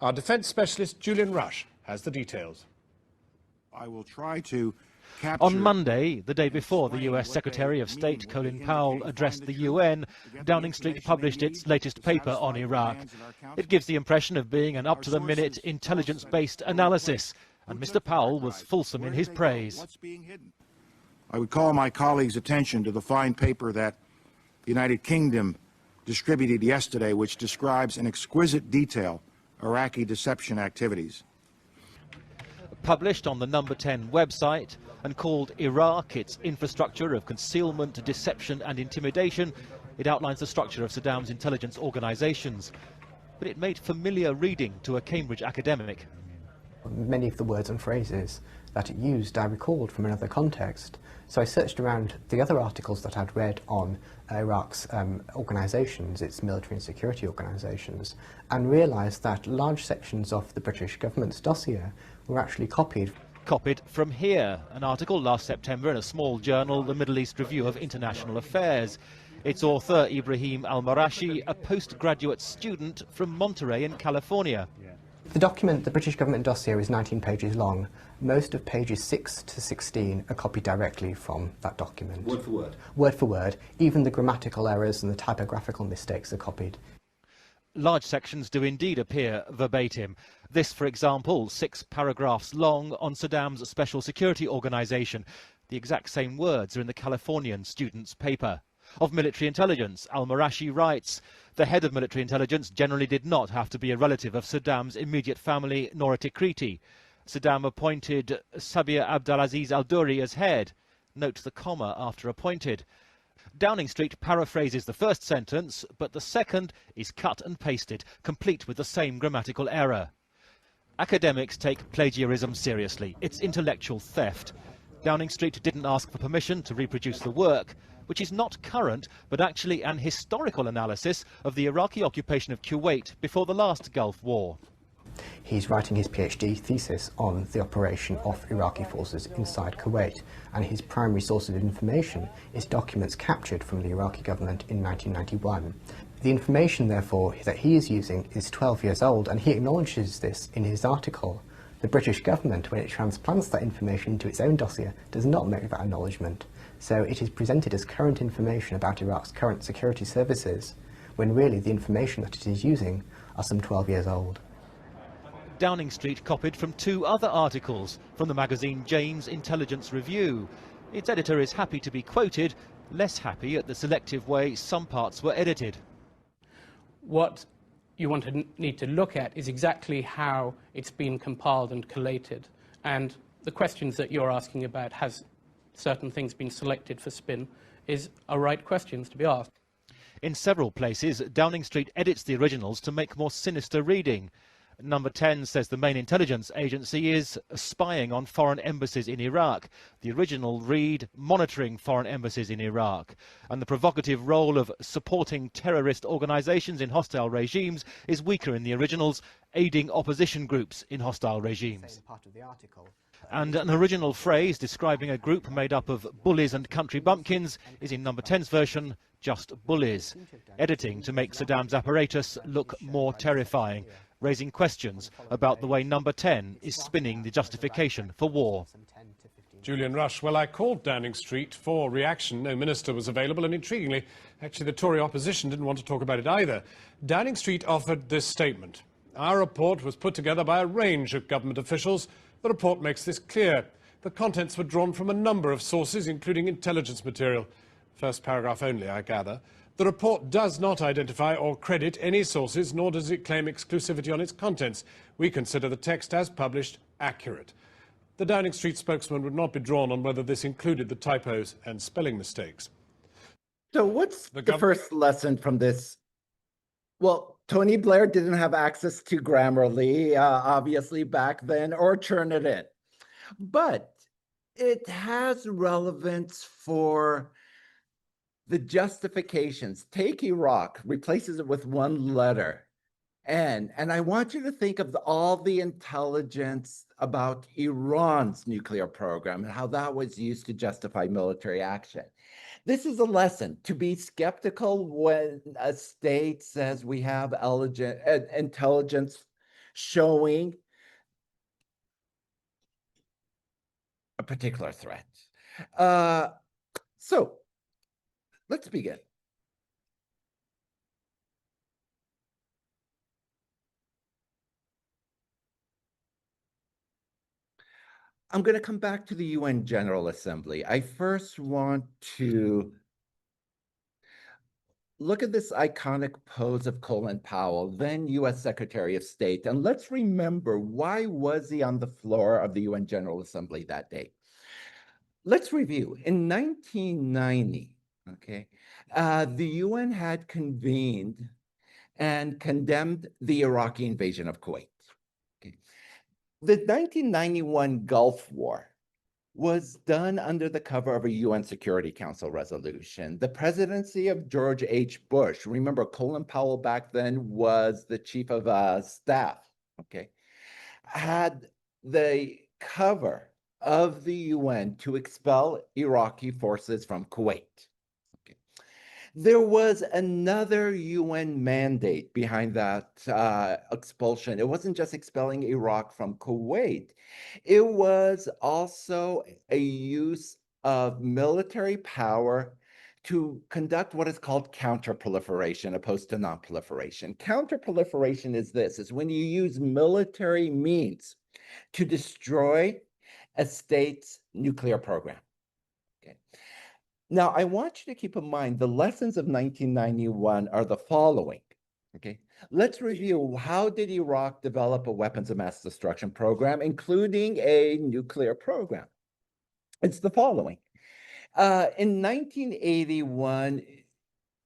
Our defence specialist Julian Rush has the details. I will try to capture... On Monday, the day before the US Secretary of State Colin Powell addressed the UN, Downing Street published its latest paper on Iraq. It gives the impression of being an up-to-the-minute intelligence-based analysis, and Mr. Powell was fulsome in his praise. I would call my colleagues' attention to the fine paper that the United Kingdom distributed yesterday, which describes in exquisite detail Iraqi deception activities. Published on the Number 10 website and called Iraq, its infrastructure of concealment, deception and intimidation, it outlines the structure of Saddam's intelligence organizations. But it made familiar reading to a Cambridge academic. Many of the words and phrases that it used I recalled from another context. So I searched around the other articles that I'd read on Iraq's organisations, its military and security organisations, and realised that large sections of the British government's dossier were actually copied. Copied from here, an article last September in a small journal, the Middle East Review of International Affairs. Its author, Ibrahim Al-Marashi, a postgraduate student from Monterey in California. The document, the British government dossier, is 19 pages long. Most of pages 6 to 16 are copied directly from that document. Word for word? Word for word. Even the grammatical errors and the typographical mistakes are copied. Large sections do indeed appear verbatim. This, for example, 6 paragraphs long on Saddam's special security organisation. The exact same words are in the Californian student's paper. Of military intelligence, Al-Marashi writes, the head of military intelligence generally did not have to be a relative of Saddam's immediate family nor a Tikriti. Saddam appointed Sabir Abdelaziz al-Duri as head. Note the comma after appointed. Downing Street paraphrases the first sentence, but the second is cut and pasted, complete with the same grammatical error. Academics take plagiarism seriously. It's intellectual theft. Downing Street didn't ask for permission to reproduce the work, which is not current, but actually an historical analysis of the Iraqi occupation of Kuwait before the last Gulf War. He's writing his PhD thesis on the operation of Iraqi forces inside Kuwait, and his primary source of information is documents captured from the Iraqi government in 1991. The information, therefore, that he is using is 12 years old, and he acknowledges this in his article. The British government, when it transplants that information into its own dossier, does not make that acknowledgement. So it is presented as current information about Iraq's current security services, when really the information that it is using are some 12 years old. Downing Street copied from 2 other articles from the magazine Jane's Intelligence Review. Its editor is happy to be quoted, less happy at the selective way some parts were edited. What you need to look at is exactly how it's been compiled and collated. And the questions that you're asking about, has certain things been selected for spin, are right questions to be asked. In several places, Downing Street edits the originals to make more sinister reading. Number 10 says the main intelligence agency is spying on foreign embassies in Iraq. The original read, monitoring foreign embassies in Iraq. And the provocative role of supporting terrorist organisations in hostile regimes is weaker in the originals, aiding opposition groups in hostile regimes. And an original phrase describing a group made up of bullies and country bumpkins is in Number 10's version just bullies. Editing to make Saddam's apparatus look more terrifying, raising questions about the way Number 10 is spinning the justification for war. Julian Rush. Well, I called Downing Street for reaction. No minister was available, and intriguingly, actually the Tory opposition didn't want to talk about it either. Downing Street offered this statement. Our report was put together by a range of government officials. The report makes this clear. The contents were drawn from a number of sources, including intelligence material. First paragraph only, I gather. The report does not identify or credit any sources, nor does it claim exclusivity on its contents. We consider the text as published accurate. The Downing Street spokesman would not be drawn on whether this included the typos and spelling mistakes. So what's the first lesson from this? Well, Tony Blair didn't have access to Grammarly, obviously, back then, or Turnitin. But it has relevance for the justifications. Take Iraq, replaces it with one letter. And I want you to think of all the intelligence about Iran's nuclear program and how that was used to justify military action. This is a lesson to be skeptical when a state says we have intelligence showing a particular threat. So let's begin. I'm going to come back to the UN General Assembly. I first want to look at this iconic pose of Colin Powell, then US Secretary of State, and let's remember, why was he on the floor of the UN General Assembly that day? Let's review. In 1990, the UN had convened and condemned the Iraqi invasion of Kuwait. The 1991 Gulf War was done under the cover of a UN Security Council resolution. The presidency of George H. Bush, remember Colin Powell back then was the chief of staff, had the cover of the UN to expel Iraqi forces from Kuwait. There was another UN mandate behind that expulsion. It wasn't just expelling Iraq from Kuwait. It was also a use of military power to conduct what is called counterproliferation, opposed to nonproliferation. Counterproliferation is this, is when you use military means to destroy a state's nuclear program. Now, I want you to keep in mind the lessons of 1991 are the following. Let's review, how did Iraq develop a weapons of mass destruction program, including a nuclear program? It's the following. In 1981,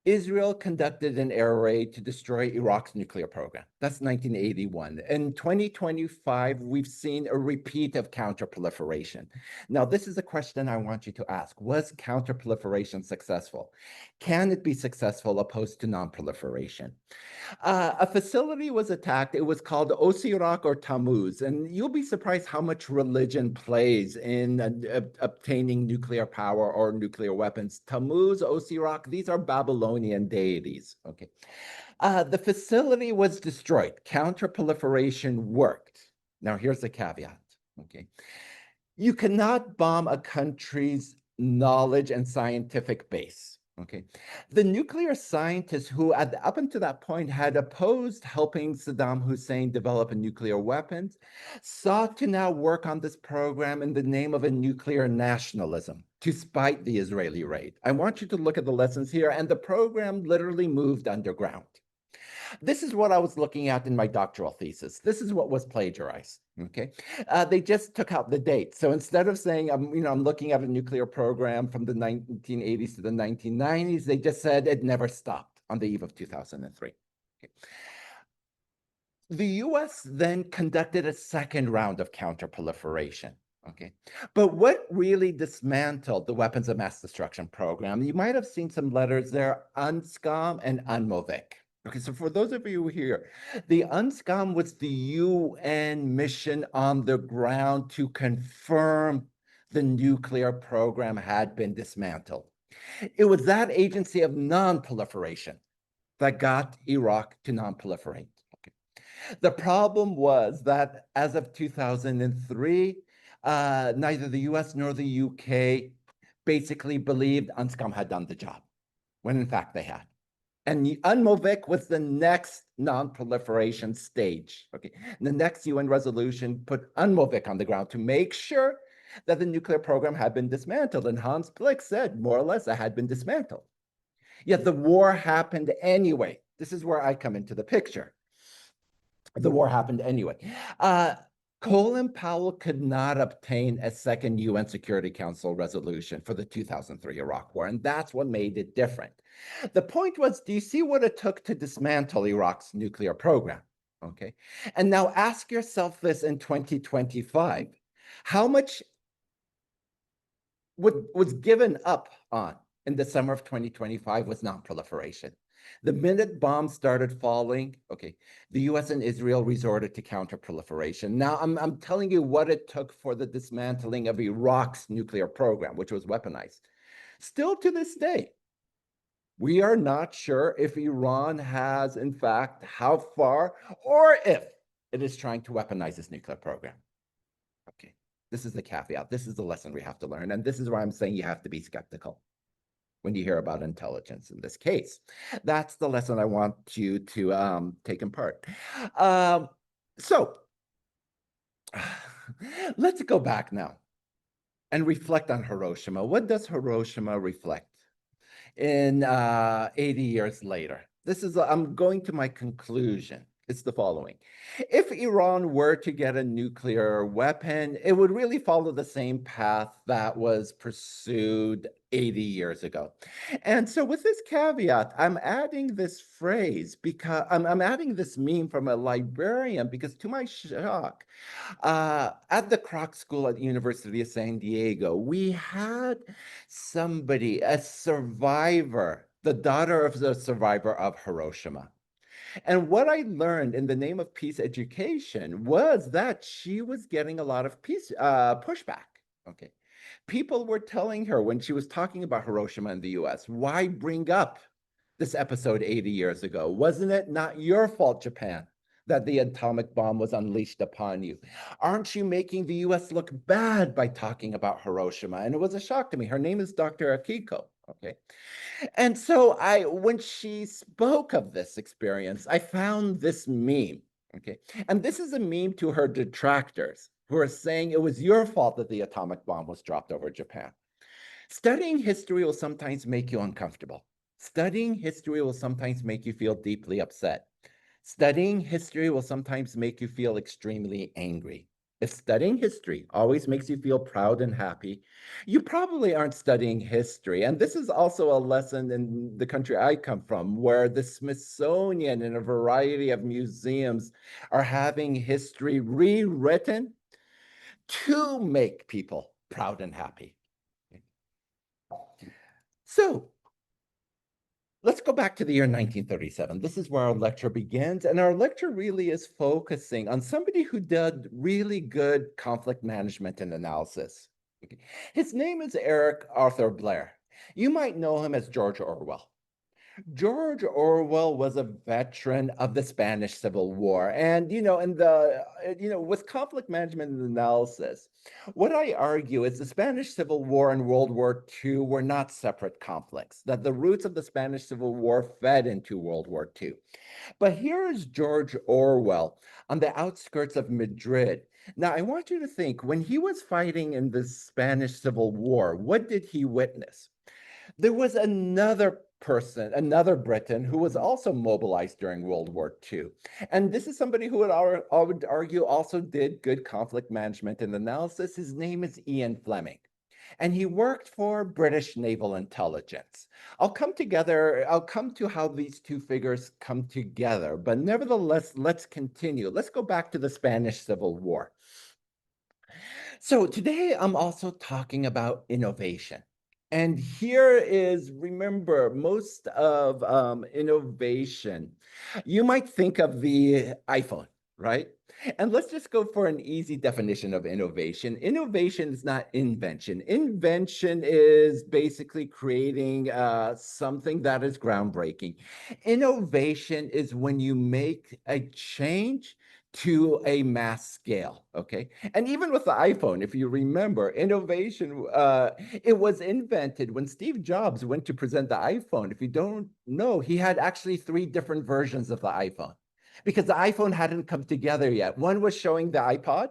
Israel conducted an air raid to destroy Iraq's nuclear program. That's 1981. In 2025, we've seen a repeat of counterproliferation. Now, this is a question I want you to ask. Was counterproliferation successful? Can it be successful opposed to nonproliferation? A facility was attacked. It was called Osirak or Tammuz, and you'll be surprised how much religion plays in obtaining nuclear power or nuclear weapons. Tammuz, Osirak, these are Babylonian deities. The facility was destroyed. Counterproliferation worked. Now, here's the caveat. You cannot bomb a country's knowledge and scientific base. The nuclear scientists who up until that point had opposed helping Saddam Hussein develop a nuclear weapons sought to now work on this program in the name of a nuclear nationalism to spite the Israeli raid. I want you to look at the lessons here, and the program literally moved underground. This is what I was looking at in my doctoral thesis. This is what was plagiarized. They just took out the date. So instead of saying I'm looking at a nuclear program from the 1980s to the 1990s, they just said it never stopped on the eve of 2003. The US then conducted a second round of counterproliferation. But what really dismantled the weapons of mass destruction program? You might have seen some letters there, UNSCOM and UNMOVIC. So for those of you here, the UNSCOM was the UN mission on the ground to confirm the nuclear program had been dismantled. It was that agency of nonproliferation that got Iraq to nonproliferate. The problem was that as of 2003, neither the US nor the UK basically believed UNSCOM had done the job, when in fact they had. And UNMOVIC was the next non-proliferation stage. The next UN resolution put UNMOVIC on the ground to make sure that the nuclear program had been dismantled. And Hans Blix said, more or less, it had been dismantled. Yet the war happened anyway. This is where I come into the picture. The war happened anyway. Colin Powell could not obtain a second UN Security Council resolution for the 2003 Iraq War, and that's what made it different. The point was, do you see what it took to dismantle Iraq's nuclear program? And now ask yourself this in 2025. How much was given up on in the summer of 2025 was nonproliferation? The minute bombs started falling, the US and Israel resorted to counterproliferation. Now, I'm telling you what it took for the dismantling of Iraq's nuclear program, which was weaponized. Still to this day, we are not sure if Iran has, in fact, how far, or if it is trying to weaponize its nuclear program. Okay, this is the caveat. This is the lesson we have to learn. And this is why I'm saying you have to be skeptical when you hear about intelligence in this case. That's the lesson I want you to take in part. So let's go back now and reflect on Hiroshima. What does Hiroshima reflect in 80 years later? I'm going to my conclusion. It's the following. If Iran were to get a nuclear weapon, it would really follow the same path that was pursued 80 years ago. And so with this caveat, I'm adding this phrase because I'm adding this meme from a librarian because to my shock, at the Kroc School at the University of San Diego, we had somebody, a survivor, the daughter of the survivor of Hiroshima. And what I learned in the name of peace education was that she was getting a lot of pushback. Okay. People were telling her when she was talking about Hiroshima in the US, why bring up this episode 80 years ago? Wasn't it not your fault, Japan, that the atomic bomb was unleashed upon you? Aren't you making the US look bad by talking about Hiroshima? And it was a shock to me. Her name is Dr. Akiko. Okay. And so when she spoke of this experience, I found this meme, okay? And this is a meme to her detractors who are saying it was your fault that the atomic bomb was dropped over Japan. Studying history will sometimes make you uncomfortable. Studying history will sometimes make you feel deeply upset. Studying history will sometimes make you feel extremely angry. If studying history always makes you feel proud and happy, you probably aren't studying history. And this is also a lesson in the country I come from, where the Smithsonian and a variety of museums are having history rewritten to make people proud and happy. So let's go back to the year 1937. This is where our lecture begins, and our lecture really is focusing on somebody who did really good conflict management and analysis. Okay. His name is Eric Arthur Blair. You might know him as George Orwell. George Orwell was a veteran of the Spanish Civil War. And, with conflict management and analysis, what I argue is the Spanish Civil War and World War II were not separate conflicts, that the roots of the Spanish Civil War fed into World War II. But here is George Orwell on the outskirts of Madrid. Now, I want you to think, when he was fighting in the Spanish Civil War, what did he witness? There was another person, another Briton, who was also mobilized during World War II. And this is somebody who I would argue also did good conflict management and analysis. His name is Ian Fleming. And he worked for British Naval Intelligence. I'll come to how these two figures come together, but nevertheless, let's continue. Let's go back to the Spanish Civil War. So today I'm also talking about innovation. And here is, remember, most of innovation. You might think of the iPhone, right? And let's just go for an easy definition of innovation. Innovation is not invention. Invention is basically creating something that is groundbreaking. Innovation is when you make a change to a mass scale, okay? And even with the iPhone, if you remember, innovation, it was invented when Steve Jobs went to present the iPhone. If you don't know, he had actually 3 different versions of the iPhone because the iPhone hadn't come together yet. One was showing the iPod,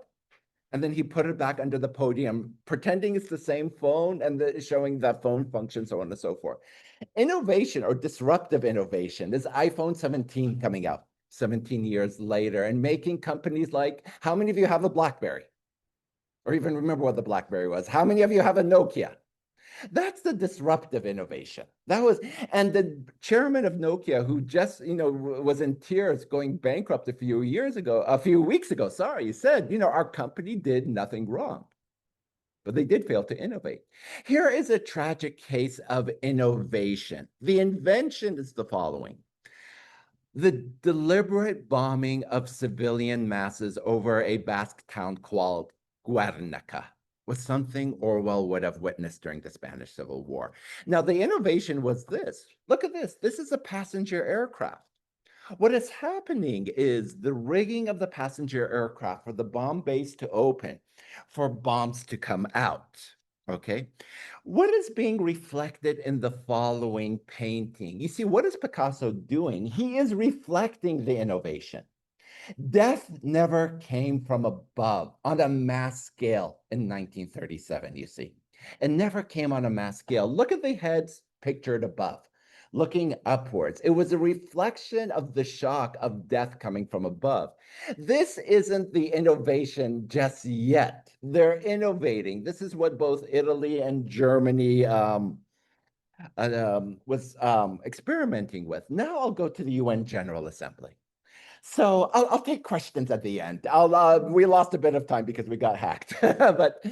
and then he put it back under the podium, pretending it's the same phone and showing that phone function, so on and so forth. Innovation or disruptive innovation is iPhone 17 coming out 17 years later and making companies like, how many of you have a BlackBerry? Or even remember what the BlackBerry was? How many of you have a Nokia? That's the disruptive innovation. And the chairman of Nokia, who just, was in tears going bankrupt a few weeks ago, he said, our company did nothing wrong, but they did fail to innovate. Here is a tragic case of innovation. The invention is the following. The deliberate bombing of civilian masses over a Basque town called Guernica was something Orwell would have witnessed during the Spanish Civil War. Now, the innovation was this. Look at this. This is a passenger aircraft. What is happening is the rigging of the passenger aircraft for the bomb base to open, for bombs to come out. Okay. What is being reflected in the following painting? You see, what is Picasso doing? He is reflecting the innovation. Death never came from above on a mass scale in 1937, you see. It never came on a mass scale. Look at the heads pictured above, looking upwards. It was a reflection of the shock of death coming from above. This isn't the innovation just yet. They're innovating. This is what both Italy and Germany was experimenting with. Now I'll go to the UN General Assembly. So I'll take questions at the end. We lost a bit of time because we got hacked, but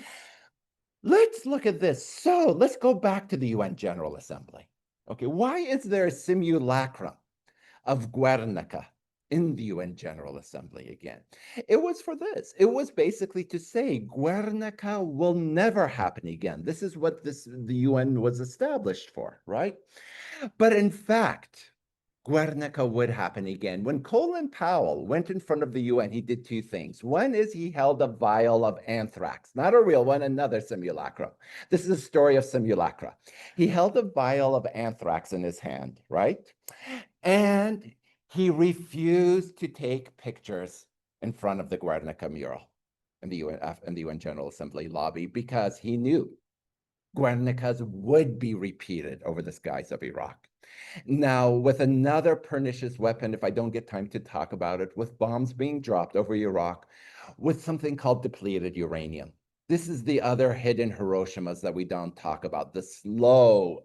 let's look at this. So let's go back to the UN General Assembly. Okay, why is there a simulacrum of Guernica in the UN General Assembly again? It was for this. It was basically to say Guernica will never happen again. This is what the UN was established for, right? But in fact, Guernica would happen again. When Colin Powell went in front of the UN, he did two things. One is he held a vial of anthrax, not a real one, another simulacrum. This is a story of simulacra. He held a vial of anthrax in his hand, right? And he refused to take pictures in front of the Guernica mural in the UN General Assembly lobby because he knew Guernicas would be repeated over the skies of Iraq. Now, with another pernicious weapon, if I don't get time to talk about it, with bombs being dropped over Iraq, with something called depleted uranium. This is the other hidden Hiroshimas that we don't talk about, the slow,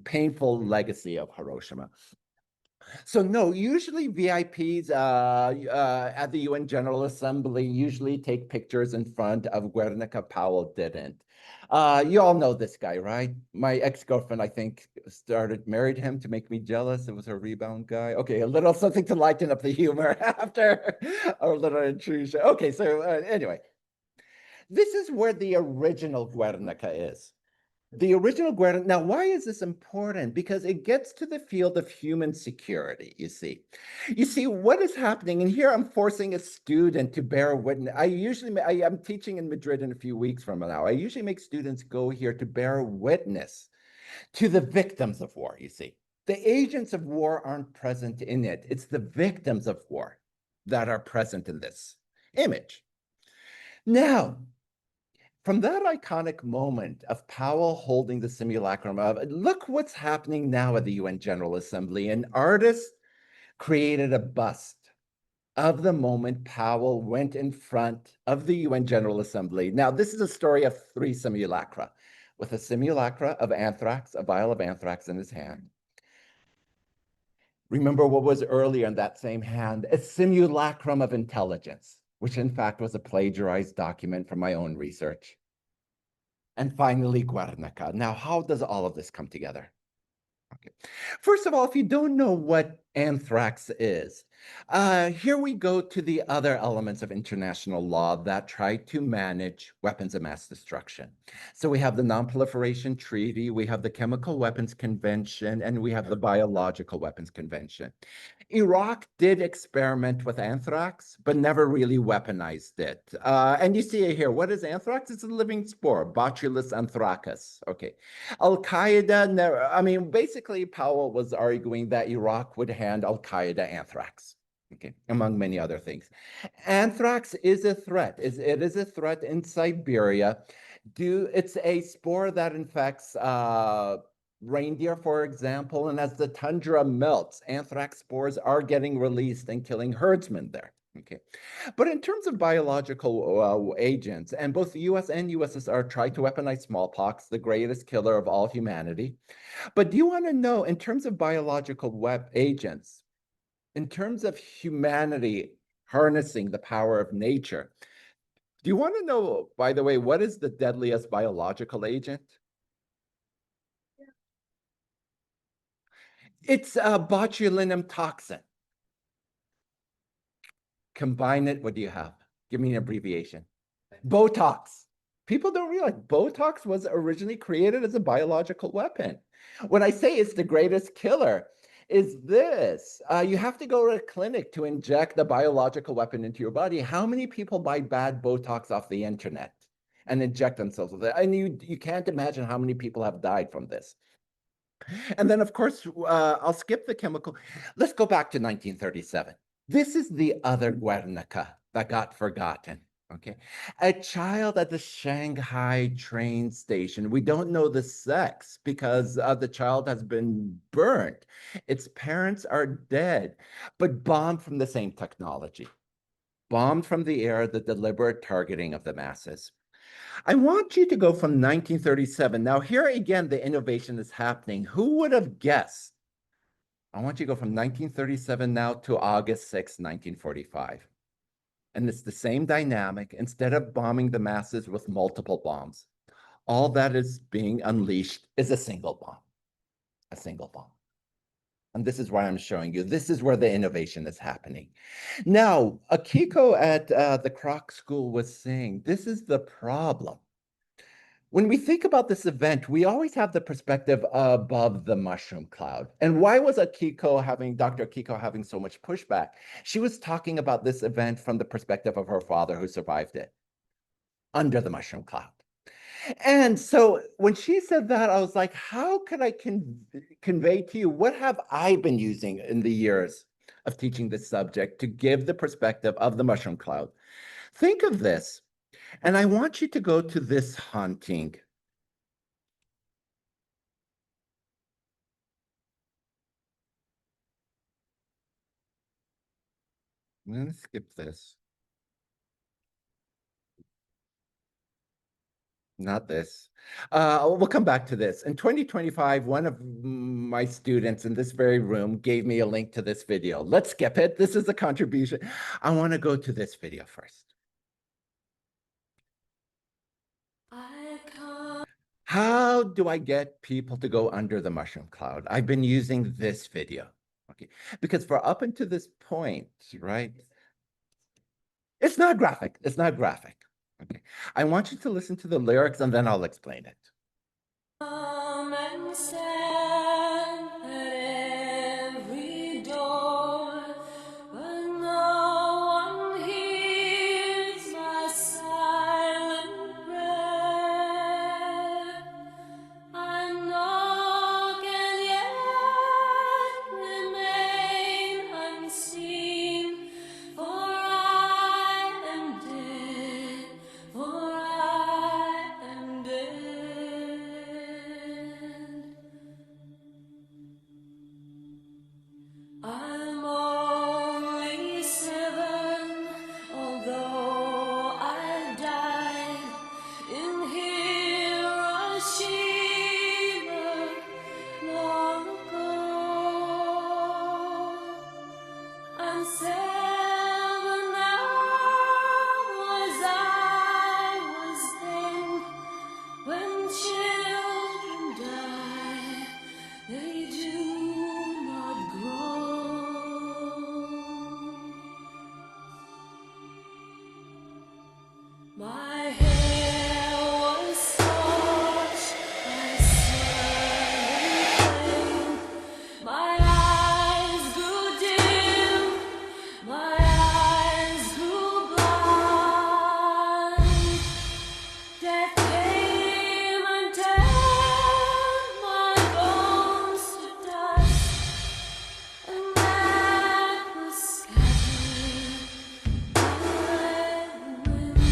painful legacy of Hiroshima. So no, usually VIPs at the UN General Assembly usually take pictures in front of Guernica. Powell didn't. You all know this guy, right? My ex-girlfriend, I think, married him to make me jealous. It was her rebound guy. Okay, a little something to lighten up the humor after our little intrusion. Okay, so anyway, this is where the original Guernica is. The original Guernica. Now, why is this important? Because it gets to the field of human security, you see. You see, what is happening, and here I'm forcing a student to bear witness. I'm teaching in Madrid in a few weeks from now. I usually make students go here to bear witness to the victims of war, you see. The agents of war aren't present in it. It's the victims of war that are present in this image. Now, from that iconic moment of Powell holding the simulacrum of, look what's happening now at the UN General Assembly. An artist created a bust of the moment Powell went in front of the UN General Assembly. Now, this is a story of three simulacra, with a simulacra of anthrax, a vial of anthrax in his hand. Remember what was earlier in that same hand, a simulacrum of intelligence, which in fact was a plagiarized document from my own research. And finally, Guernica. Now, how does all of this come together? Okay. First of all, if you don't know what anthrax is, here we go to the other elements of international law that try to manage weapons of mass destruction. So we have the Nonproliferation Treaty, we have the Chemical Weapons Convention, and we have the Biological Weapons Convention. Iraq did experiment with anthrax, but never really weaponized it. And you see it here. What is anthrax? It's a living spore, Bacillus anthracus. Okay. Al-Qaeda, basically Powell was arguing that Iraq would hand Al-Qaeda anthrax. Okay, among many other things. Anthrax is a threat. It is a threat in Siberia. It's a spore that infects reindeer, for example, and as the tundra melts, anthrax spores are getting released and killing herdsmen there. Okay, but in terms of biological agents, and both the US and USSR tried to weaponize smallpox, the greatest killer of all humanity. But do you want to know, in terms of biological agents, in terms of humanity harnessing the power of nature, do you want to know, by the way, what is the deadliest biological agent? It's a botulinum toxin. Combine it, what do you have? Give me an abbreviation. Botox. People don't realize Botox was originally created as a biological weapon. When I say it's the greatest killer, is this. You have to go to a clinic to inject a biological weapon into your body. How many people buy bad Botox off the internet and inject themselves with it? And you can't imagine how many people have died from this. And then, of course, I'll skip the chemical. Let's go back to 1937. This is the other Guernica that got forgotten. Okay, a child at the Shanghai train station. We don't know the sex because the child has been burnt. Its parents are dead, but bombed from the same technology. Bombed from the air, the deliberate targeting of the masses. I want you to go from 1937. Now, here again, the innovation is happening. Who would have guessed? I want you to go from 1937 now to August 6, 1945. And it's the same dynamic. Instead of bombing the masses with multiple bombs, all that is being unleashed is a single bomb. A single bomb. And this is what I'm showing you. This is where the innovation is happening. Now, Akiko at the Kroc School was saying, this is the problem. When we think about this event, we always have the perspective above the mushroom cloud. And why was Dr. Akiko having so much pushback? She was talking about this event from the perspective of her father who survived it, under the mushroom cloud. And so when she said that, I was like, how could I convey to you, what have I been using in the years of teaching this subject to give the perspective of the mushroom cloud? Think of this. And I want you to go to this haunting. I'm going to skip this. Not this. We'll come back to this. In 2025, one of my students in this very room gave me a link to this video. Let's skip it. This is a contribution. I want to go to this video first. How do I get people to go under the mushroom cloud? I've been using this video, okay? Because for up until this point, right? It's not graphic. It's not graphic. Okay. I want you to listen to the lyrics and then I'll explain it. Come and stand at every door, but no one hears my silent prayer. I knock and yet remain unseen, for I am dead, for I am dead. I'm only 7, although I died in Hiroshima long ago. I'm 7 now as I was then. When children die, they do not grow. My hair was scorched by sun and flame. My eyes grew dim, my eyes grew blind. Death came and turned my bones to dust, and that was scattered by the wind.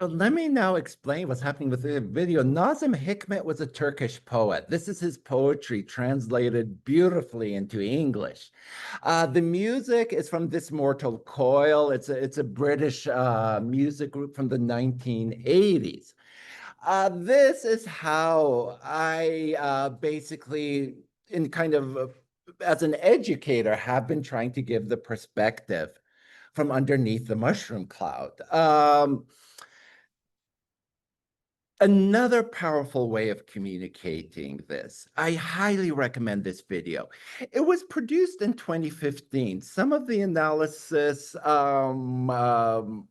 Let me now explain what's happening with the video. Nazım Hikmet was a Turkish poet. This is his poetry translated beautifully into English. The music is from This Mortal Coil. It's a British music group from the 1980s. This is how I basically, in kind of as an educator, have been trying to give the perspective from underneath the mushroom cloud. Another powerful way of communicating this, I highly recommend this video. It was produced in 2015. Some of the analysis, well,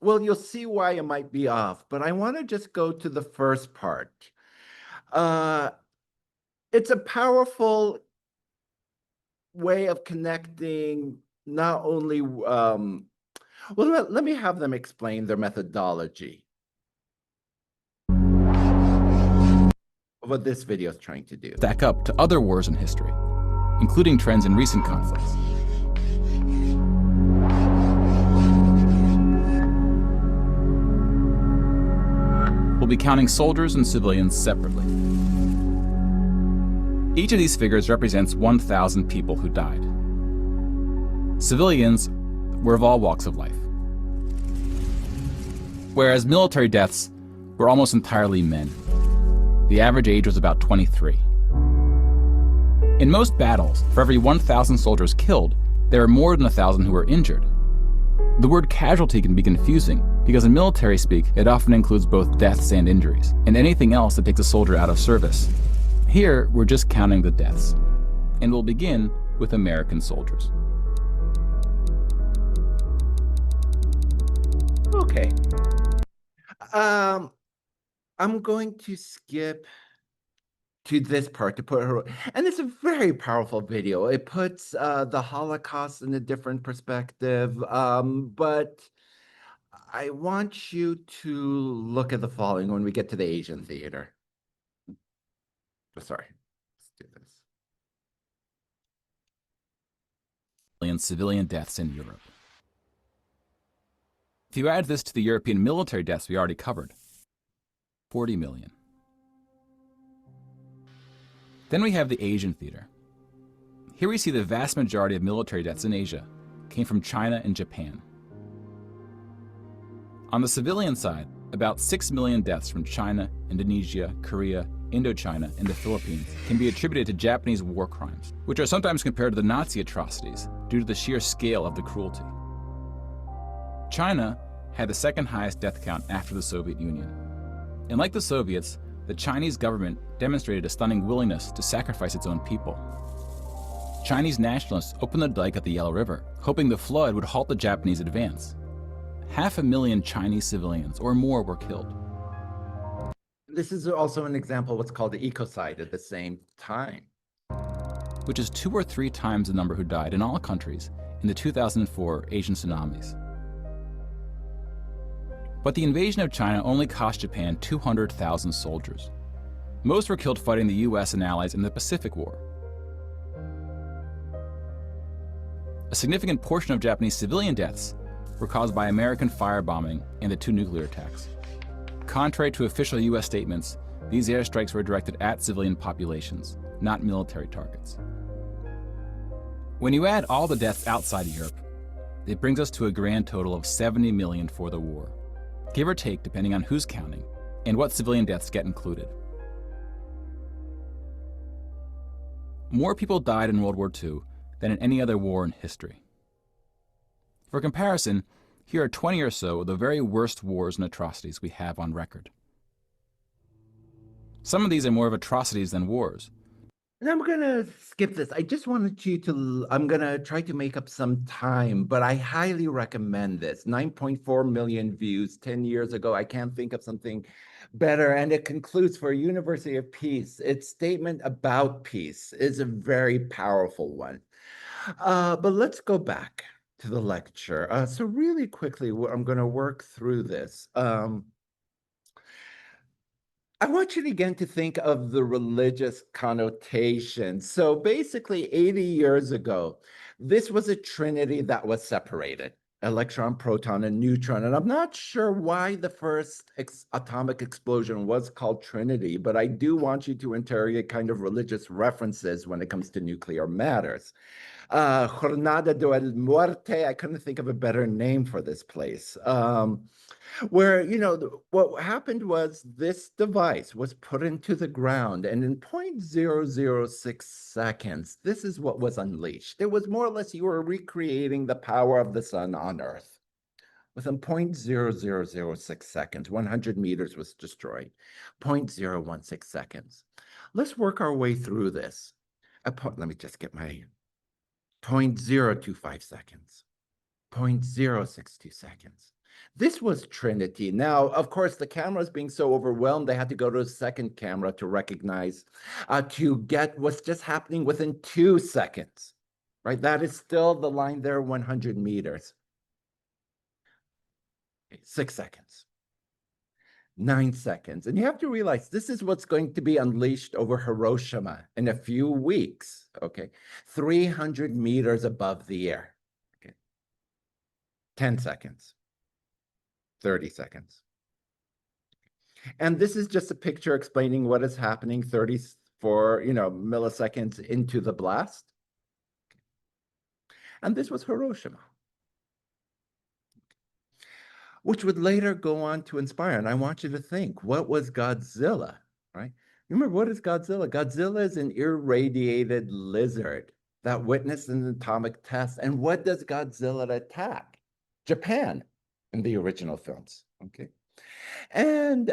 you'll see why it might be off, but I want to just go to the first part. It's a powerful way of connecting not only, well, let me have them explain their methodology. What this video is trying to do. Stack up to other wars in history, including trends in recent conflicts. We'll be counting soldiers and civilians separately. Each of these figures represents 1,000 people who died. Civilians were of all walks of life, whereas military deaths were almost entirely men. The average age was about 23. In most battles, for every 1,000 soldiers killed, there are more than 1,000 who are injured. The word casualty can be confusing because in military speak, it often includes both deaths and injuries, and anything else that takes a soldier out of service. Here, we're just counting the deaths, and we'll begin with American soldiers. Okay. I'm going to skip to this part to put her, and it's a very powerful video. It puts the Holocaust in a different perspective, but I want you to look at the following when we get to the Asian theater. Oh, sorry, let's do this. Civilian deaths in Europe. If you add this to the European military deaths we already covered, 40 million. Then we have the Asian theater. Here we see the vast majority of military deaths in Asia came from China and Japan. On the civilian side, about 6 million deaths from China, Indonesia, Korea, Indochina, and the Philippines can be attributed to Japanese war crimes, which are sometimes compared to the Nazi atrocities due to the sheer scale of the cruelty. China had the second highest death count after the Soviet Union. And like the Soviets, the Chinese government demonstrated a stunning willingness to sacrifice its own people. Chinese nationalists opened the dike at the Yellow River, hoping the flood would halt the Japanese advance. 500,000 Chinese civilians or more were killed. This is also an example of what's called the ecocide at the same time, which is 2 or 3 times the number who died in all countries in the 2004 Asian tsunamis. But the invasion of China only cost Japan 200,000 soldiers. Most were killed fighting the US and allies in the Pacific War. A significant portion of Japanese civilian deaths were caused by American firebombing and the 2 nuclear attacks. Contrary to official US statements, these airstrikes were directed at civilian populations, not military targets. When you add all the deaths outside Europe, it brings us to a grand total of 70 million for the war, give or take depending on who's counting and what civilian deaths get included. More people died in World War II than in any other war in history. For comparison, here are 20 or so of the very worst wars and atrocities we have on record. Some of these are more of atrocities than wars. And I'm going to skip this. I just wanted you to, I'm going to try to make up some time, but I highly recommend this. 9.4 million views 10 years ago. I can't think of something better. And it concludes for University of Peace. Its statement about peace is a very powerful one. But let's go back to the lecture. So really quickly, I'm going to work through this. I want you again to think of the religious connotation. So basically 80 years ago, this was a trinity that was separated. electron, proton, and neutron. And I'm not sure why the first atomic explosion was called Trinity, but I do want you to interrogate kind of religious references when it comes to nuclear matters. Jornada del Muerte, I couldn't think of a better name for this place. Where, what happened was this device was put into the ground, and in 0.006 seconds, this is what was unleashed. It was more or less you were recreating the power of the sun on Earth. Within 0.0006 seconds, 100 meters was destroyed. 0.016 seconds. Let's work our way through this. Let me just get my 0.025 seconds. 0.062 seconds. This was Trinity. Now, of course, the cameras being so overwhelmed, they had to go to a second camera to recognize, to get what's just happening within 2 seconds, right? That is still the line there, 100 meters. 6 seconds. 9 seconds. And you have to realize this is what's going to be unleashed over Hiroshima in a few weeks, okay? 300 meters above the air, okay? 10 seconds. 30 seconds. And this is just a picture explaining what is happening 34, milliseconds into the blast. And this was Hiroshima, which would later go on to inspire. And I want you to think, what was Godzilla, right? Remember, what is Godzilla? Godzilla is an irradiated lizard that witnessed an atomic test. And what does Godzilla attack? Japan. In the original films, okay? And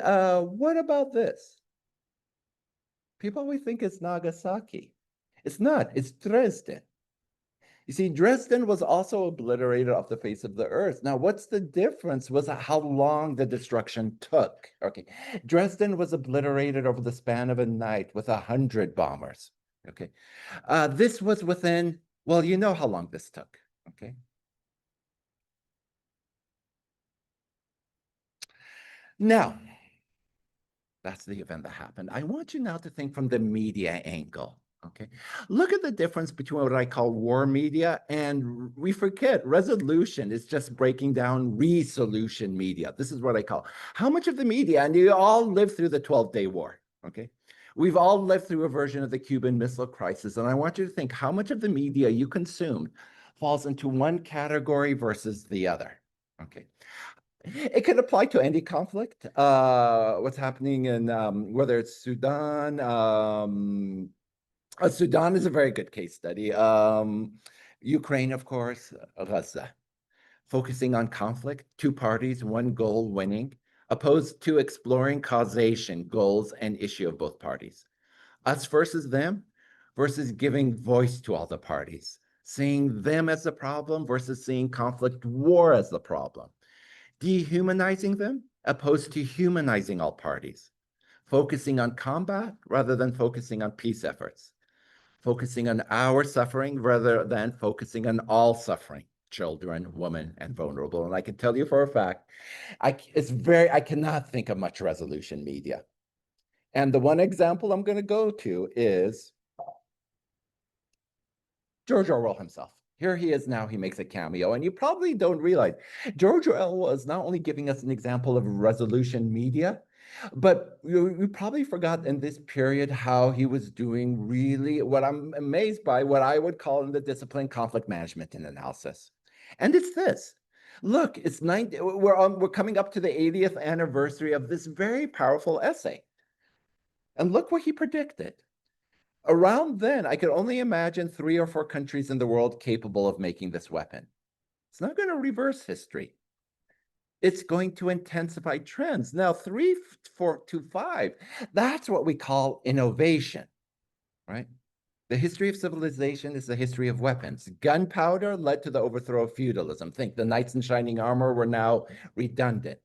what about this? People always think it's Nagasaki. It's not, it's Dresden. You see, Dresden was also obliterated off the face of the earth. Now, what's the difference was how long the destruction took, okay? Dresden was obliterated over the span of a night with 100 bombers, okay? This was within, well, you know how long this took, okay? Now, that's the event that happened. I want you now to think from the media angle, okay? Look at the difference between what I call war media and we forget resolution is just breaking down resolution media. This is what I call. How much of the media, and you all lived through the 12-day war, okay? We've all lived through a version of the Cuban Missile Crisis, and I want you to think how much of the media you consumed falls into one category versus the other, okay? It could apply to any conflict. What's happening in whether it's Sudan. Sudan is a very good case study. Ukraine, of course, Gaza. Focusing on conflict, 2 parties, 1 goal, winning, opposed to exploring causation, goals, and issue of both parties. Us versus them versus giving voice to all the parties. Seeing them as the problem versus seeing conflict, war as the problem. Dehumanizing them opposed to humanizing all parties, focusing on combat rather than focusing on peace efforts, focusing on our suffering rather than focusing on all suffering, children, women, and vulnerable. And I can tell you for a fact, I cannot think of much resolution media. And the one example I'm going to go to is George Orwell himself. Here he is now, he makes a cameo, and you probably don't realize George Orwell is not only giving us an example of resolution media, but you probably forgot in this period how he was doing really what I'm amazed by, what I would call in the discipline conflict management and analysis. And it's this. Look, it's we're coming up to the 80th anniversary of this very powerful essay. And look what he predicted. Around then, I could only imagine 3 or 4 countries in the world capable of making this weapon. It's not going to reverse history. It's going to intensify trends. Now, 3, 4 to 5, that's what we call innovation, right? The history of civilization is the history of weapons. Gunpowder led to the overthrow of feudalism. Think the knights in shining armor were now redundant.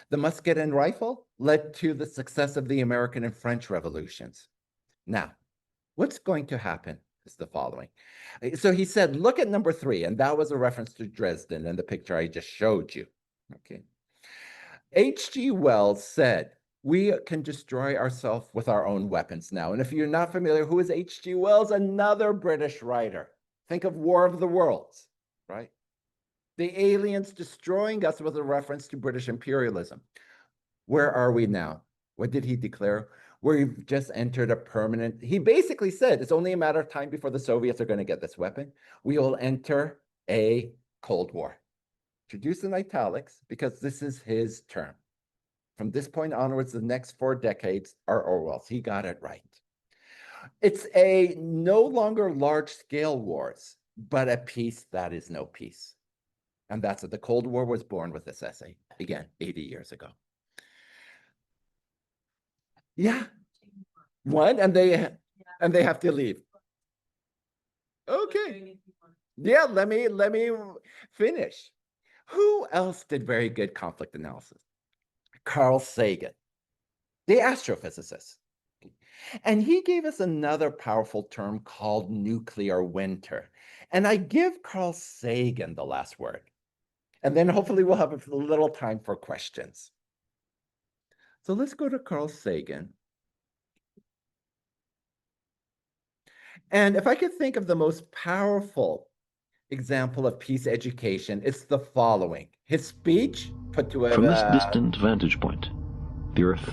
The musket and rifle led to the success of the American and French revolutions. Now, what's going to happen is the following. So he said, look at number 3, and that was a reference to Dresden in the picture I just showed you. Okay. H.G. Wells said, we can destroy ourselves with our own weapons now. And if you're not familiar, who is H.G. Wells? Another British writer. Think of War of the Worlds, right? The aliens destroying us was a reference to British imperialism. Where are we now? What did he declare? We've just entered a permanent, he basically said it's only a matter of time before the Soviets are going to get this weapon. We will enter a Cold War. Introduced in italics because this is his term. From this point onwards, the next 4 decades are Orwell's. He got it right. It's a no longer large-scale wars, but a peace that is no peace. And that's it. The Cold War was born with this essay, again, 80 years ago. Yeah. One, and they have to leave. Okay. Yeah, let me finish. Who else did very good conflict analysis? Carl Sagan, the astrophysicist. And he gave us another powerful term called nuclear winter. And I give Carl Sagan the last word. And then hopefully we'll have a little time for questions. So let's go to Carl Sagan. And if I could think of the most powerful example of peace education, it's the following. His speech put to a... From this distant vantage point, the Earth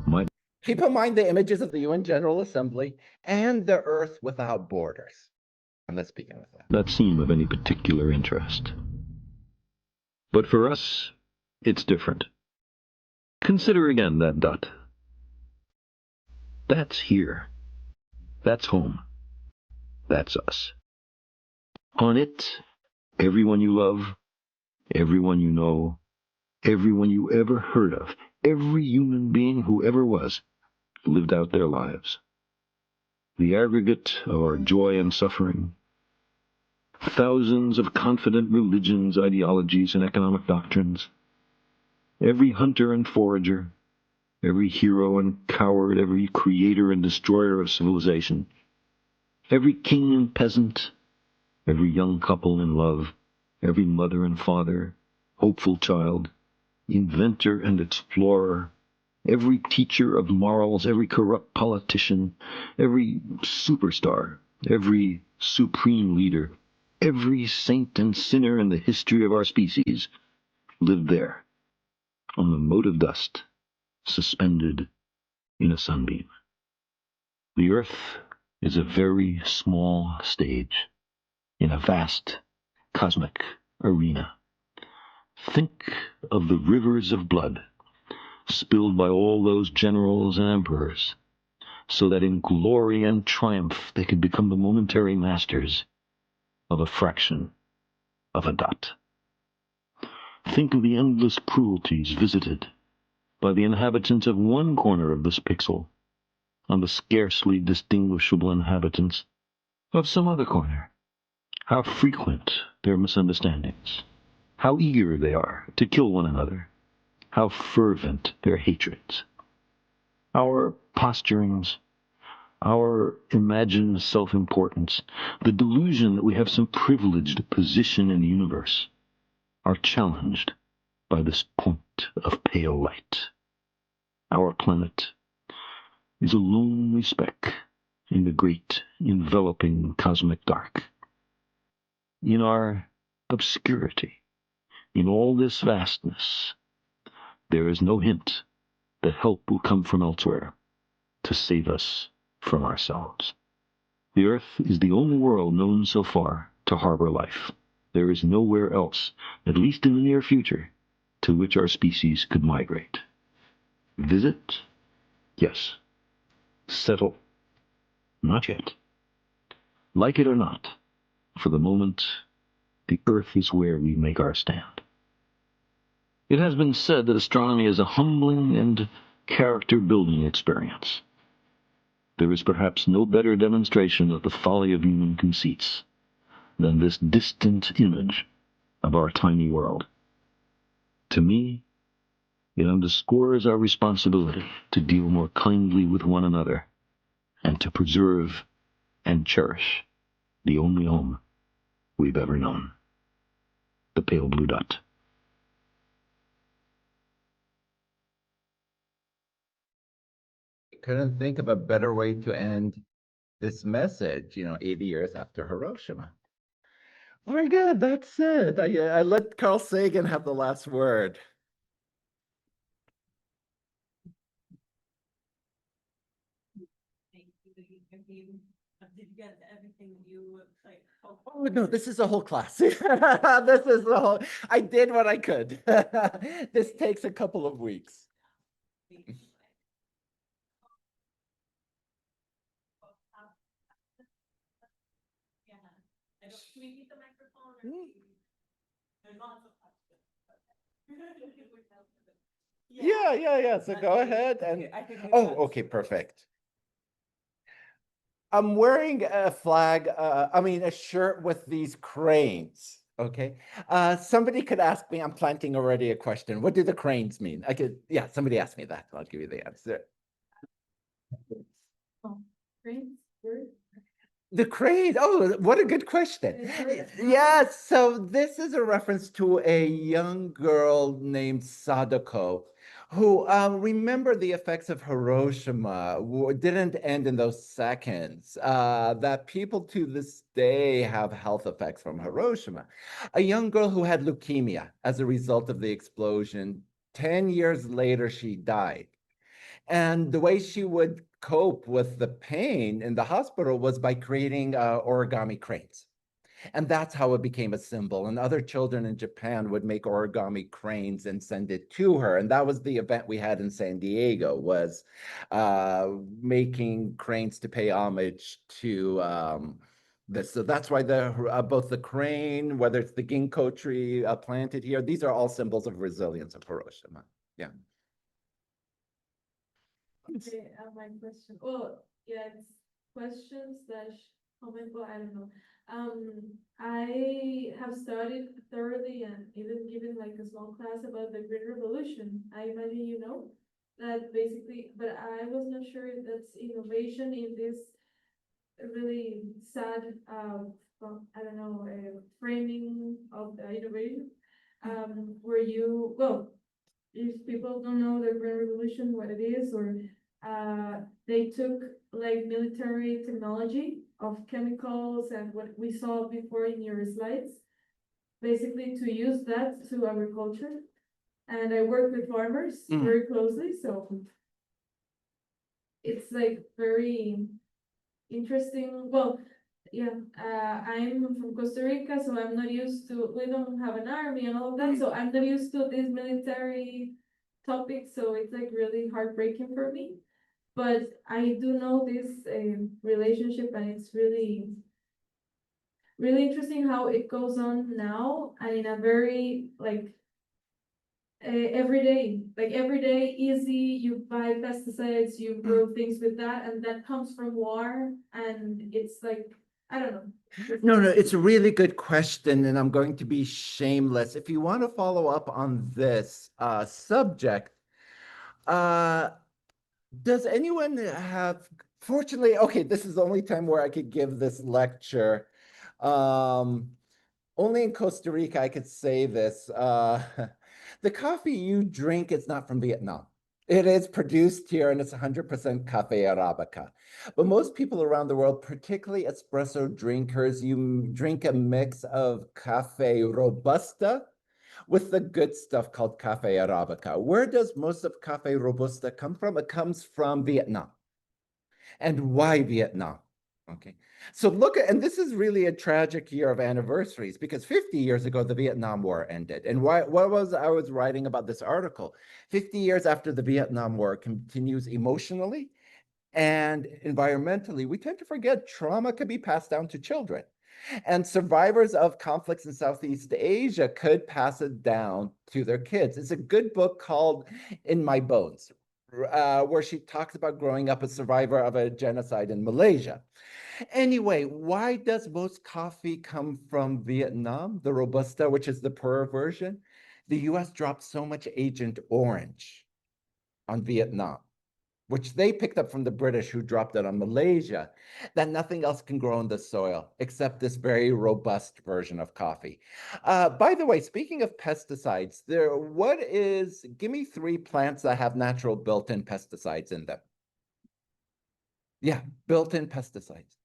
might... Keep in mind the images of the UN General Assembly and the Earth without borders. And let's begin with that. not seem of any particular interest. But for us, it's different. Consider again that dot. That's here. That's home. That's us. On it, everyone you love, everyone you know, everyone you ever heard of, every human being who ever was, lived out their lives. The aggregate of our joy and suffering, thousands of confident religions, ideologies, and economic doctrines, every hunter and forager, every hero and coward, every creator and destroyer of civilization, every king and peasant, every young couple in love, every mother and father, hopeful child, inventor and explorer, every teacher of morals, every corrupt politician, every superstar, every supreme leader, every saint and sinner in the history of our species lived there, on the mote of dust, suspended in a sunbeam. The Earth is a very small stage in a vast cosmic arena. Think of the rivers of blood spilled by all those generals and emperors, so that in glory and triumph they could become the momentary masters of a fraction of a dot. Think of the endless cruelties visited by the inhabitants of one corner of this pixel on the scarcely distinguishable inhabitants of some other corner. How frequent their misunderstandings, how eager they are to kill one another, how fervent their hatreds. Our posturings, our imagined self-importance, the delusion that we have some privileged position in the universe, are challenged by this point of pale light. Our planet is a lonely speck in the great enveloping cosmic dark. In our obscurity, in all this vastness, there is no hint that help will come from elsewhere to save us from ourselves. The Earth is the only world known so far to harbor life. There is nowhere else, at least in the near future, to which our species could migrate. Visit? Yes. Settle? Not yet. Like it or not, for the moment, the Earth is where we make our stand. It has been said that astronomy is a humbling and character-building experience. There is perhaps no better demonstration of the folly of human conceits than this distant image of our tiny world. To me, it underscores our responsibility to deal more kindly with one another and to preserve and cherish the only home we've ever known, the pale blue dot. Couldn't think of a better way to end this message, 80 years after Hiroshima. Very good. That's it. I let Carl Sagan have the last word. Did you get everything you like? Oh no, this is a whole class. This is the whole. I did what I could. This takes a couple of weeks. Yeah. Can we keep the microphone? Or there's lots of questions. Yeah. So go ahead and. Okay, I can do Oh, that. okay, perfect. I'm wearing a flag, I mean, a shirt with these cranes. Okay. Somebody could ask me, I'm planting already a question. What do the cranes mean? Yeah, somebody asked me that. I'll give you the answer. The crane. Oh, what a good question. Yes. So this is a reference to a young girl named Sadako who remember the effects of Hiroshima didn't end in those seconds. That people to this day have health effects from Hiroshima. A young girl who had leukemia as a result of the explosion. 10 years later, she died. And the way she would cope with the pain in the hospital was by creating origami cranes. And that's how it became a symbol. And other children in Japan would make origami cranes and send it to her. And that was the event we had in San Diego, was making cranes to pay homage to this. So that's why both the crane, whether it's the ginkgo tree planted here, these are all symbols of resilience of Hiroshima. Yeah. Okay, my question. Oh, yeah, it's question slash comment, but I don't know. I have studied thoroughly and even given like a small class about the Green Revolution. I imagine you know that basically, but I was not sure if that's innovation in this really sad, I don't know, framing of the innovation. Where you, well, if people don't know the Green Revolution, what it is, or they took like military technology of chemicals and what we saw before in your slides, basically to use that to agriculture. And I work with farmers very closely, so it's like very interesting. Well, yeah, I'm from Costa Rica, so I'm not used to, we don't have an army and all of that, so I'm not used to these military topics, so it's like really heartbreaking for me. But I do know this relationship, and it's really, really interesting how it goes on now, and in a very like every day easy, you buy pesticides, you grow things with that, and that comes from war, and it's like, I don't know. No, it's a really good question, and I'm going to be shameless. If you want to follow up on this subject, does anyone fortunately, okay, this is the only time where I could give this lecture. Only in Costa Rica I could say this. The coffee you drink is not from Vietnam. It is produced here and it's 100% Cafe Arabica. But most people around the world, particularly espresso drinkers, you drink a mix of Cafe Robusta with the good stuff called Cafe Arabica. Where does most of Cafe Robusta come from? It comes from Vietnam. And why Vietnam? Okay, so look at, and this is really a tragic year of anniversaries because 50 years ago, the Vietnam War ended. And what was I was writing about this article? 50 years after the Vietnam War continues emotionally and environmentally, we tend to forget trauma can be passed down to children. And survivors of conflicts in Southeast Asia could pass it down to their kids. It's a good book called In My Bones, where she talks about growing up a survivor of a genocide in Malaysia. Anyway, why does most coffee come from Vietnam, the Robusta, which is the poorer version? The US dropped so much Agent Orange on Vietnam, which they picked up from the British who dropped it on Malaysia, that nothing else can grow in the soil except this very robust version of coffee. By the way, speaking of pesticides, give me 3 plants that have natural built-in pesticides in them. Yeah, built-in pesticides.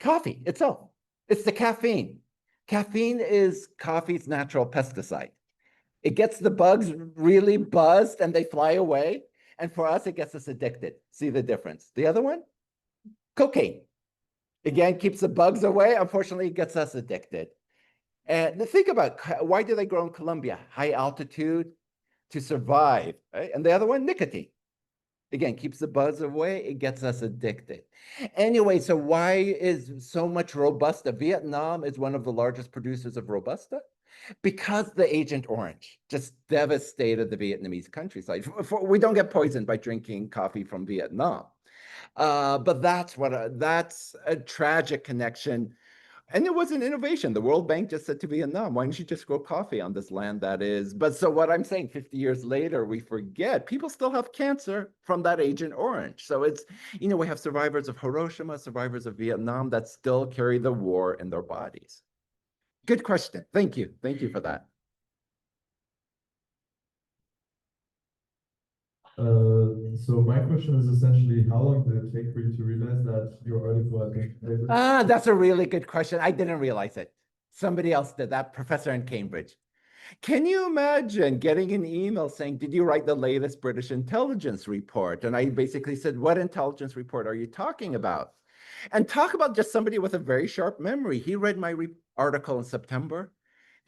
Coffee itself. It's the caffeine. Caffeine is coffee's natural pesticide. It gets the bugs really buzzed and they fly away. And for us, it gets us addicted. See the difference? The other one, cocaine. Again, keeps the bugs away. Unfortunately, it gets us addicted. And think about why do they grow in Colombia? High altitude to survive. Right? And the other one, nicotine. Again, keeps the buzz away. It gets us addicted. Anyway, so why is so much Robusta? Vietnam is one of the largest producers of Robusta because the Agent Orange just devastated the Vietnamese countryside. We don't get poisoned by drinking coffee from Vietnam. But that's a tragic connection. And it was an innovation. The World Bank just said to Vietnam, why don't you just grow coffee on this land that is? But so what I'm saying, 50 years later, we forget people still have cancer from that Agent Orange. So it's, we have survivors of Hiroshima, survivors of Vietnam that still carry the war in their bodies. Good question. Thank you. Thank you for that. So my question is essentially, how long did it take for you to realize that your article had been published? That's a really good question. I didn't realize it. Somebody else did that, professor in Cambridge. Can you imagine getting an email saying, did you write the latest British intelligence report? And I basically said, what intelligence report are you talking about? And talk about just somebody with a very sharp memory. He read my article in September.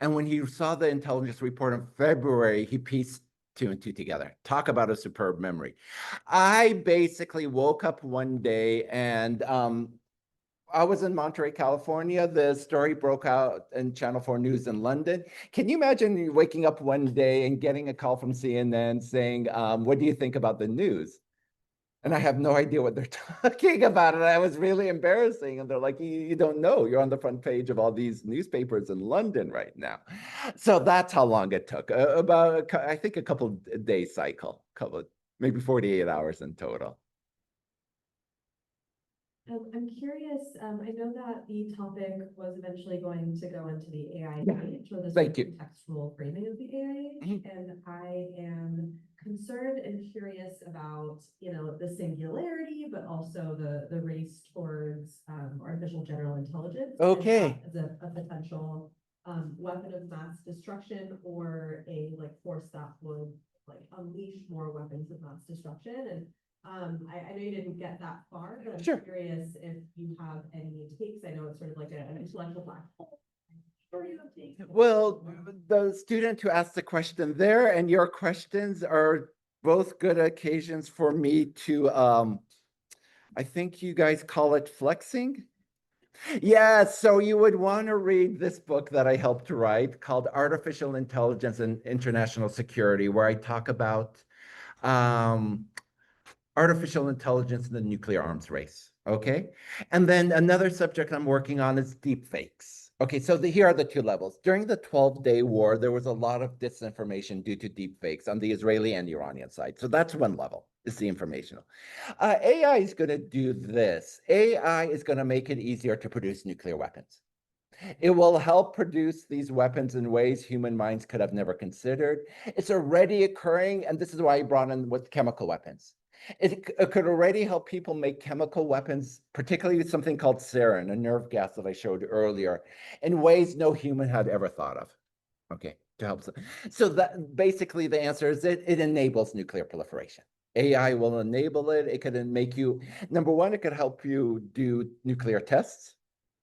And when he saw the intelligence report in February, he pieced 2 and 2 together. Talk about a superb memory. I basically woke up one day and I was in Monterey, California. The story broke out in Channel 4 News in London. Can you imagine waking up one day and getting a call from CNN saying, what do you think about the news? And I have no idea what they're talking about. And I was really embarrassing. And they're like, you don't know. You're on the front page of all these newspapers in London right now. So that's how long it took. About, I think, a couple days cycle, maybe 48 hours in total. I'm curious, I know that the topic was eventually going to go into the AI age, or the contextual framing of the AI age, and I am concerned and curious about, the singularity, but also the race towards artificial general intelligence. Okay. As a potential weapon of mass destruction, or a force that would unleash more weapons of mass destruction. And I know you didn't get that far, but I'm curious if you have any takes. I know it's sort of like an intellectual black hole. Well, the student who asked the question there and your questions are both good occasions for me to, I think you guys call it flexing. Yeah, so you would want to read this book that I helped to write called Artificial Intelligence and International Security, where I talk about artificial intelligence in the nuclear arms race, okay? And then another subject I'm working on is deep fakes. Okay, so here are the 2 levels. During the 12-day war, there was a lot of disinformation due to deep fakes on the Israeli and Iranian side. So that's one level, is the informational. AI is gonna do this. AI is gonna make it easier to produce nuclear weapons. It will help produce these weapons in ways human minds could have never considered. It's already occurring, and this is why I brought in with chemical weapons. It could already help people make chemical weapons, particularly with something called sarin, a nerve gas that I showed earlier, in ways no human had ever thought of. Okay, to help. So that basically the answer is it enables nuclear proliferation. AI will enable it. It could make you, number one, it could help you do nuclear tests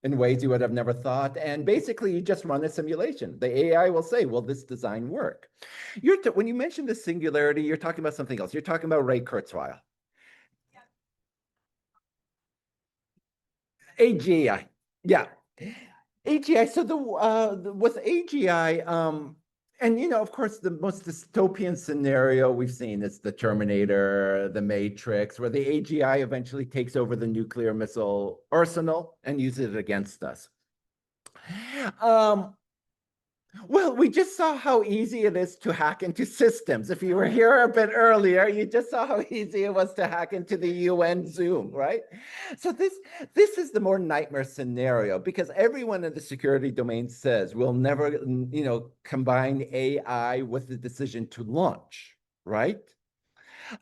in ways you would have never thought. And basically, you just run a simulation. The AI will say, will this design work? When you mention the singularity, you're talking about something else. You're talking about Ray Kurzweil. AGI. Yeah. AGI. So with AGI, and of course, the most dystopian scenario we've seen is the Terminator, the Matrix, where the AGI eventually takes over the nuclear missile arsenal and uses it against us. Well, we just saw how easy it is to hack into systems. If you were here a bit earlier, you just saw how easy it was to hack into the UN Zoom, right? So this is the more nightmare scenario, because everyone in the security domain says we'll never, combine AI with the decision to launch, right?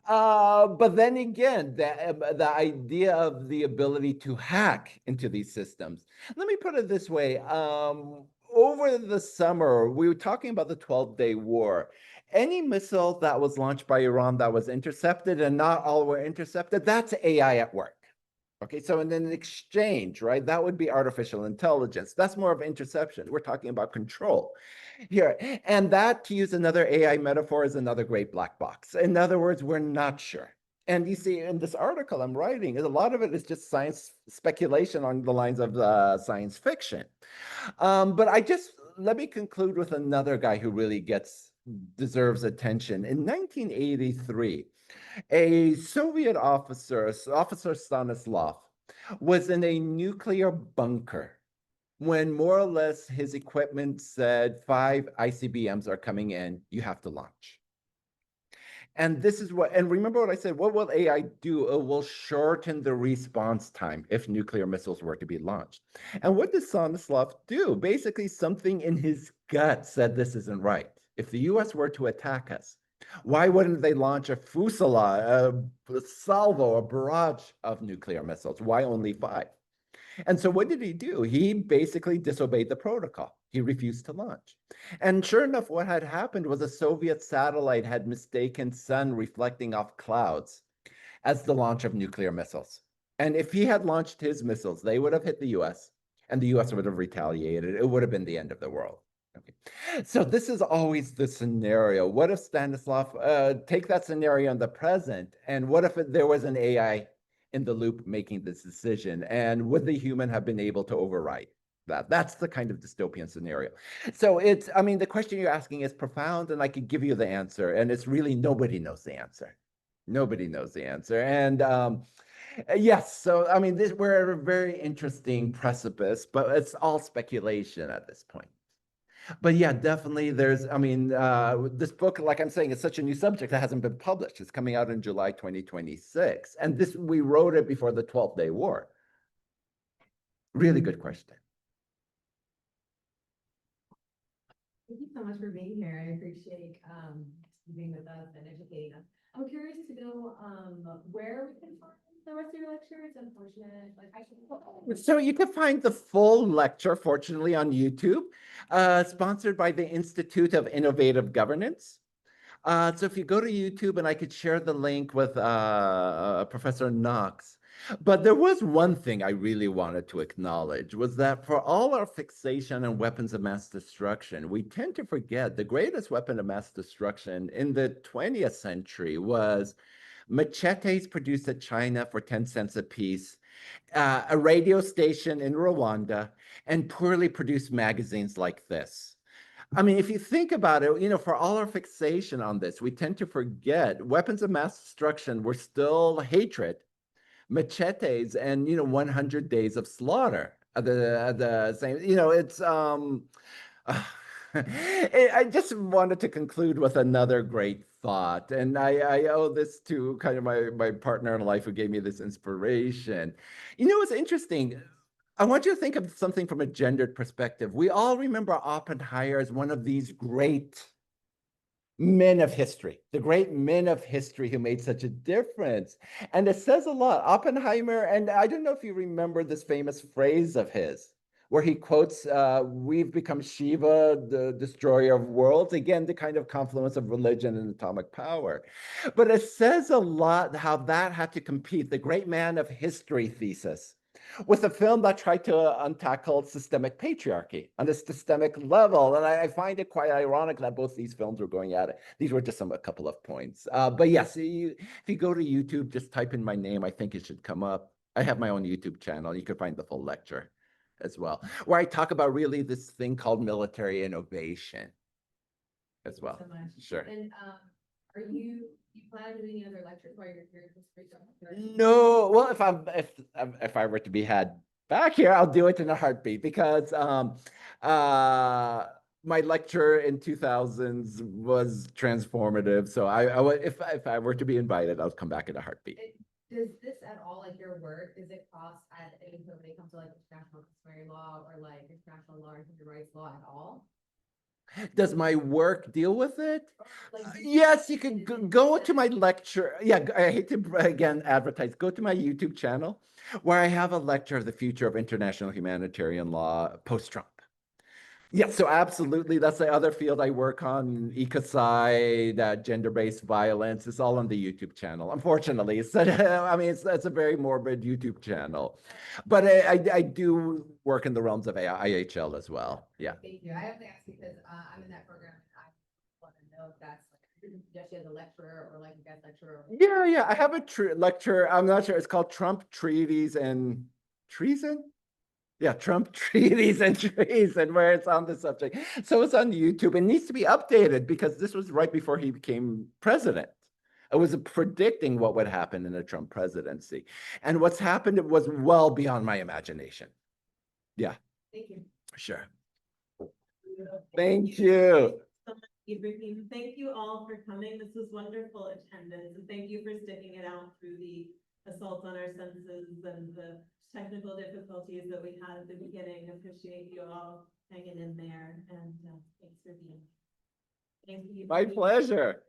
But then again, the idea of the ability to hack into these systems. Let me put it this way. Over the summer, we were talking about the 12-day war. Any missile that was launched by Iran that was intercepted, and not all were intercepted, that's AI at work. Okay, so in an exchange, right, that would be artificial intelligence. That's more of interception. We're talking about control here. And that, to use another AI metaphor, is another great black box. In other words, we're not sure. And you see, in this article I'm writing, a lot of it is just science speculation on the lines of science fiction. But let me conclude with another guy who really deserves attention. In 1983, a Soviet officer, Officer Stanislav, was in a nuclear bunker when more or less his equipment said 5 ICBMs are coming in, you have to launch. And this is and remember what I said, what will AI do? It will shorten the response time if nuclear missiles were to be launched. And what does Stanislav do? Basically, something in his gut said this isn't right. If the US were to attack us, why wouldn't they launch a fusillade, a salvo, a barrage of nuclear missiles? Why only 5? And so what did he do? He basically disobeyed the protocol. He refused to launch. And sure enough, what had happened was a Soviet satellite had mistaken sun reflecting off clouds as the launch of nuclear missiles. And if he had launched his missiles, they would have hit the US, and the US would have retaliated. It would have been the end of the world. Okay. So this is always the scenario. What if Stanislav, take that scenario in the present, and what if there was an AI in the loop making this decision? And would the human have been able to override that? That's the kind of dystopian scenario. So I mean, the question you're asking is profound, and I could give you the answer, and it's really nobody knows the answer. Nobody knows the answer. And yes, so I mean, we're at a very interesting precipice, but it's all speculation at this point. But yeah, definitely this book, like I'm saying, is such a new subject that hasn't been published. It's coming out in July 2026. And we wrote it before the 12-day war. Really good question. Thank you so much for being here. I appreciate being with us and educating us. I'm curious to know where we can find the rest of your lecture. It's unfortunate. So you can find the full lecture, fortunately, on YouTube, sponsored by the Institute of Innovative Governance. So if you go to YouTube, and I could share the link with Professor Knox. But there was one thing I really wanted to acknowledge, was that for all our fixation on weapons of mass destruction, we tend to forget the greatest weapon of mass destruction in the 20th century was machetes produced at China for 10 cents a piece, a radio station in Rwanda, and poorly produced magazines like this. I mean, if you think about it, for all our fixation on this, we tend to forget weapons of mass destruction were still hatred, machetes, and 100 days of slaughter. The same, it's I just wanted to conclude with another great thought, and I owe this to kind of my partner in life who gave me this inspiration. It's interesting. I want you to think of something from a gendered perspective. We all remember Oppenheimer as one of these great men of history, the great men of history who made such a difference. And it says a lot. Oppenheimer, and I don't know if you remember this famous phrase of his, where he quotes, we've become Shiva, the destroyer of worlds. Again, the kind of confluence of religion and atomic power. But it says a lot how that had to compete, the great man of history thesis, with a film that tried to untackle systemic patriarchy on a systemic level. And I find it quite ironic that both these films were going at it. These were just a couple of points. But yes, if you go to YouTube, just type in my name, I think it should come up. I have my own YouTube channel. You can find the full lecture as well, where I talk about really this thing called military innovation as well. Thank you so much. Sure. And are you plan on doing any other lectures while you're here? No, well, if I were to be had back here, I'll do it in a heartbeat, because my lecture in 2000s was transformative. So if I were to be invited, I'll come back in a heartbeat. Does this at all, like your work, does it cross at any point when it comes to like international customary law or like international law and human rights law at all? Does my work deal with it? Yes, you can go to my lecture. Yeah, I hate to again advertise. Go to my YouTube channel where I have a lecture of the future of international humanitarian law post-Trump. Yeah, so absolutely. That's the other field I work on, ecocide, gender-based violence. It's all on the YouTube channel. Unfortunately, it's, I mean, it's a very morbid YouTube channel. But I do work in the realms of IHL as well. Yeah. Thank you. I only ask because I'm in that program and I want to know if that's like just as a lecturer or like a guest lecturer. Yeah. I have a lecture. I'm not sure. It's called Trump Treaties and Treason. Yeah, Trump Treaties and Treason, where it's on the subject. So it's on YouTube. It needs to be updated because this was right before he became president. I was predicting what would happen in the Trump presidency. And what's happened was well beyond my imagination. Yeah. Thank you. Sure. Thank you. Thank you all for coming. This was wonderful attendance. And thank you for sticking it out through the assault on our senses and the technical difficulties that we had at the beginning. Appreciate you all hanging in there, and thanks for being. My pleasure.